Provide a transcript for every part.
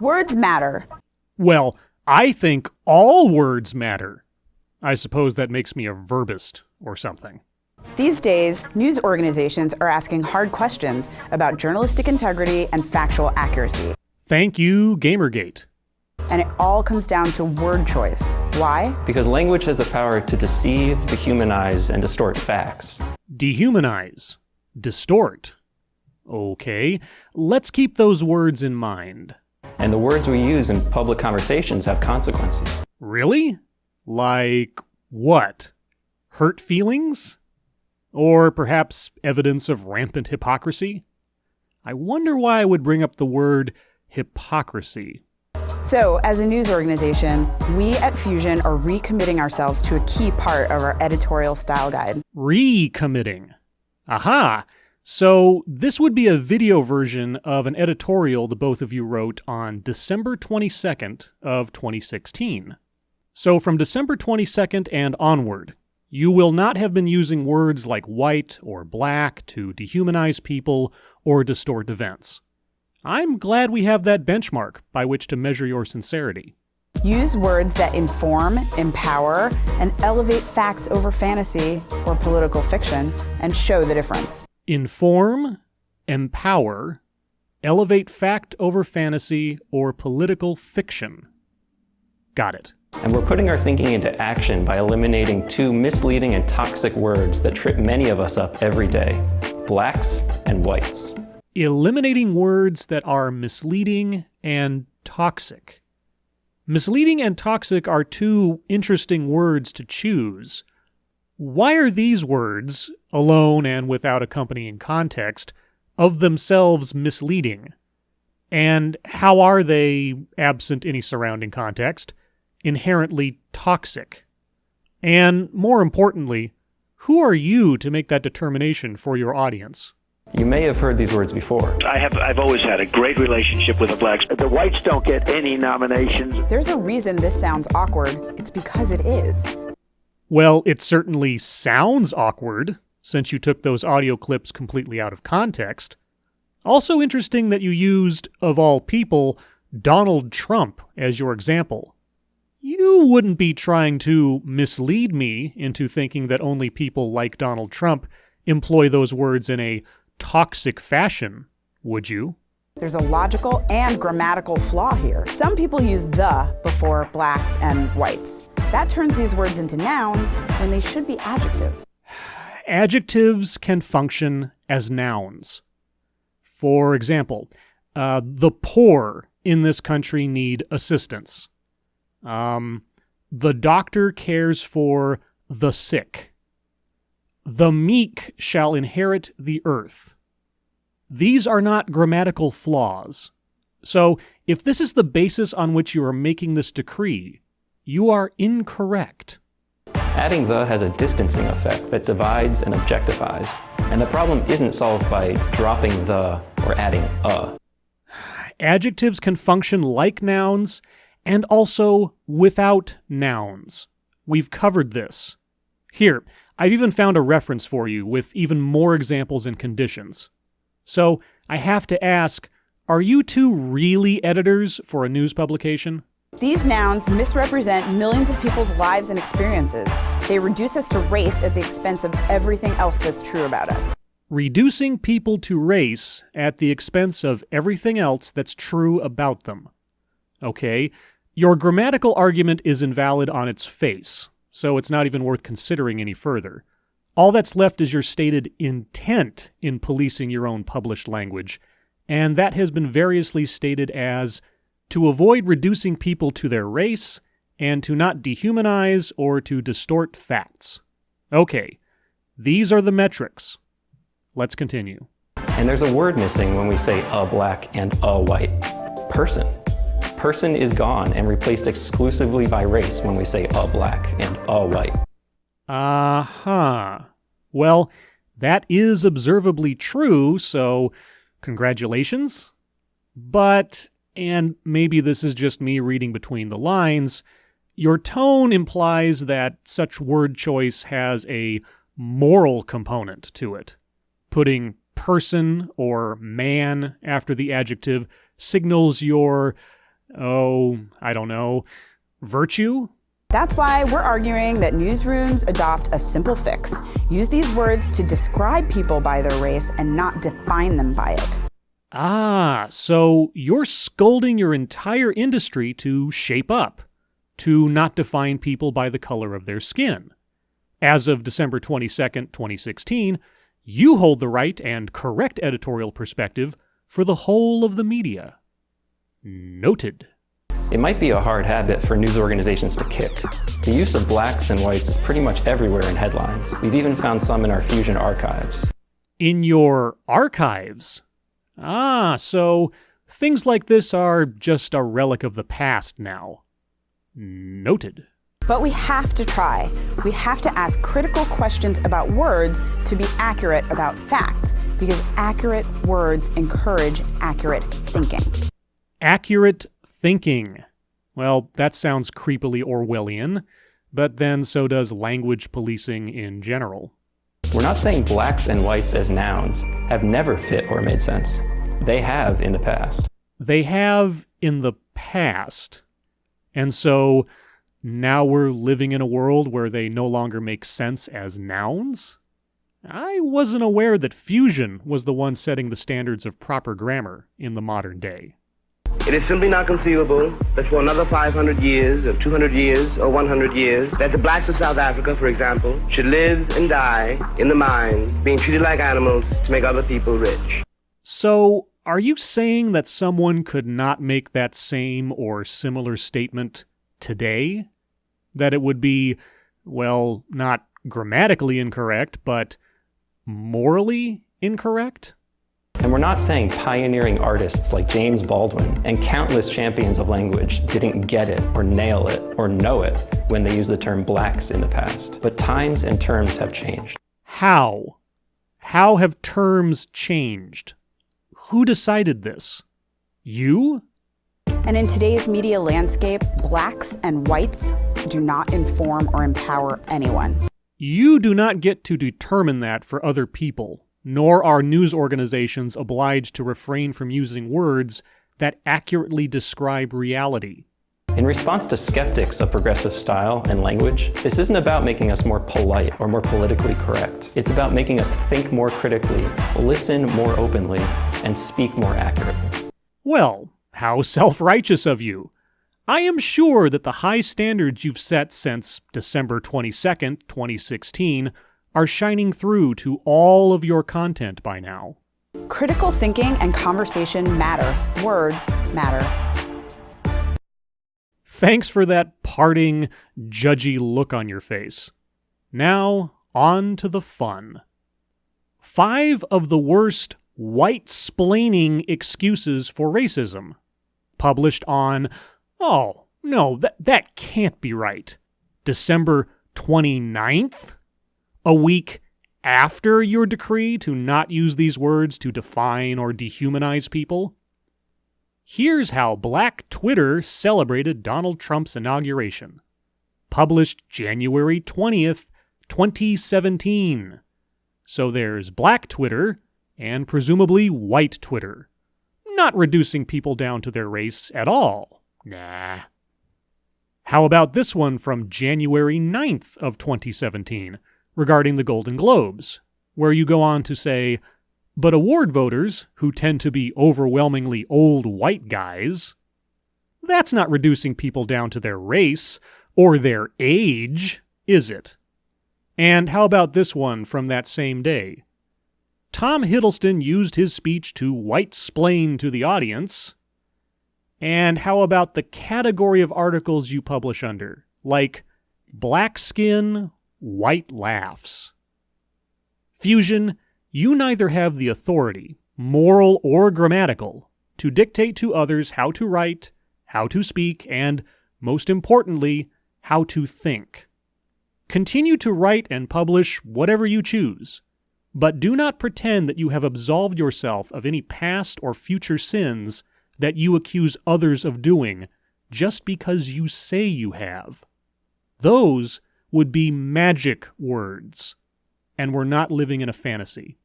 Words matter. Well, I think all words matter. I suppose that makes me a verbist or something. These days, news organizations are asking hard questions about journalistic integrity and factual accuracy. Thank you, Gamergate. And it all comes down to word choice. Why? Because language has the power to deceive, dehumanize, and distort facts. Dehumanize. Distort. Okay, let's keep those words in mind. And the words we use in public conversations have consequences. Really? Like what? Hurt feelings? Or perhaps evidence of rampant hypocrisy? I wonder why I would bring up the word hypocrisy. So, as a news organization, we at Fusion are recommitting ourselves to a key part of our editorial style guide. Recommitting. Aha! So this would be a video version of an editorial the both of you wrote on December 22nd of 2016. So from December 22nd and onward, you will not have been using words like white or black to dehumanize people or distort events. I'm glad we have that benchmark by which to measure your sincerity. Use words that inform, empower, and elevate facts over fantasy or political fiction, and show the difference. Inform, empower, elevate fact over fantasy or political fiction. Got it. And we're putting our thinking into action by eliminating two misleading and toxic words that trip many of us up every day: blacks and whites. Eliminating words that are misleading and toxic. Misleading and toxic are two interesting words to choose. Why are these words, alone and without accompanying context, of themselves misleading? And how are they, absent any surrounding context, inherently toxic? And more importantly, who are you to make that determination for your audience? You may have heard these words before. I've always had a great relationship with the blacks. The whites don't get any nominations. There's a reason this sounds awkward. It's because it is. Well, it certainly sounds awkward, since you took those audio clips completely out of context. Also interesting that you used, of all people, Donald Trump as your example. You wouldn't be trying to mislead me into thinking that only people like Donald Trump employ those words in a toxic fashion, would you? There's a logical and grammatical flaw here. Some people use the before blacks and whites. That turns these words into nouns when they should be adjectives. Adjectives can function as nouns. For example, the poor in this country need assistance. The doctor cares for the sick. The meek shall inherit the earth. These are not grammatical flaws. So, if this is the basis on which you are making this decree, you are incorrect. Adding the has a distancing effect that divides and objectifies. And the problem isn't solved by dropping the or adding a. Adjectives can function like nouns and also without nouns. We've covered this. Here, I've even found a reference for you with even more examples and conditions. So, I have to ask, are you two really editors for a news publication? These nouns misrepresent millions of people's lives and experiences. They reduce us to race at the expense of everything else that's true about us. Reducing people to race at the expense of everything else that's true about them. Okay, your grammatical argument is invalid on its face, so it's not even worth considering any further. All that's left is your stated intent in policing your own published language, and that has been variously stated as to avoid reducing people to their race, and to not dehumanize or to distort facts. Okay, these are the metrics. Let's continue. And there's a word missing when we say a black and a white. Person. Person is gone and replaced exclusively by race when we say a black and a white. Uh-huh. Well, that is observably true, so congratulations. But, and maybe this is just me reading between the lines, your tone implies that such word choice has a moral component to it. Putting person or man after the adjective signals your Oh, I don't know, virtue? That's why we're arguing that newsrooms adopt a simple fix. Use these words to describe people by their race and not define them by it. Ah, so you're scolding your entire industry to shape up, to not define people by the color of their skin. As of December 22nd, 2016, you hold the right and correct editorial perspective for the whole of the media. Noted. It might be a hard habit for news organizations to kick. The use of blacks and whites is pretty much everywhere in headlines. We've even found some in our Fusion archives. In your archives? Ah, so things like this are just a relic of the past now. Noted. But we have to try. We have to ask critical questions about words to be accurate about facts, because accurate words encourage accurate thinking. Accurate thinking. Well, that sounds creepily Orwellian, but then so does language policing in general. We're not saying blacks and whites as nouns have never fit or made sense. They have in the past. They have in the past. And so now we're living in a world where they no longer make sense as nouns? I wasn't aware that Fusion was the one setting the standards of proper grammar in the modern day. It is simply not conceivable that for another 500 years, or 200 years, or 100 years, that the blacks of South Africa, for example, should live and die in the mines, being treated like animals to make other people rich. So, are you saying that someone could not make that same or similar statement today? That it would be, well, not grammatically incorrect, but morally incorrect? And we're not saying pioneering artists like James Baldwin and countless champions of language didn't get it or nail it or know it when they used the term blacks in the past. But times and terms have changed. How? How have terms changed? Who decided this? You? And in today's media landscape, blacks and whites do not inform or empower anyone. You do not get to determine that for other people, nor are news organizations obliged to refrain from using words that accurately describe reality. In response to skeptics of progressive style and language, this isn't about making us more polite or more politically correct. It's about making us think more critically, listen more openly, and speak more accurately. Well, how self-righteous of you. I am sure that the high standards you've set since December 22nd, 2016 are shining through to all of your content by now. Critical thinking and conversation matter. Words matter. Thanks for that parting, judgy look on your face. Now, on to the fun. 5 of the worst white-splaining excuses for racism. Published on, oh, no, that can't be right, December 29th? A week after your decree to not use these words to define or dehumanize people? Here's how Black Twitter celebrated Donald Trump's inauguration. Published January 20th, 2017. So there's Black Twitter and presumably white Twitter. Not reducing people down to their race at all. Nah. How about this one from January 9th of 2017 regarding the Golden Globes, where you go on to say, but award voters, who tend to be overwhelmingly old white guys, that's not reducing people down to their race or their age, is it? And how about this one from that same day? Tom Hiddleston used his speech to white-splain to the audience. And how about the category of articles you publish under, like black skin, white laughs? Fusion, you neither have the authority, moral or grammatical, to dictate to others how to write, how to speak, and, most importantly, how to think. Continue to write and publish whatever you choose, but do not pretend that you have absolved yourself of any past or future sins that you accuse others of doing just because you say you have. Those would be magic words, and we're not living in a fantasy.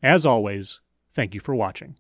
As always, thank you for watching.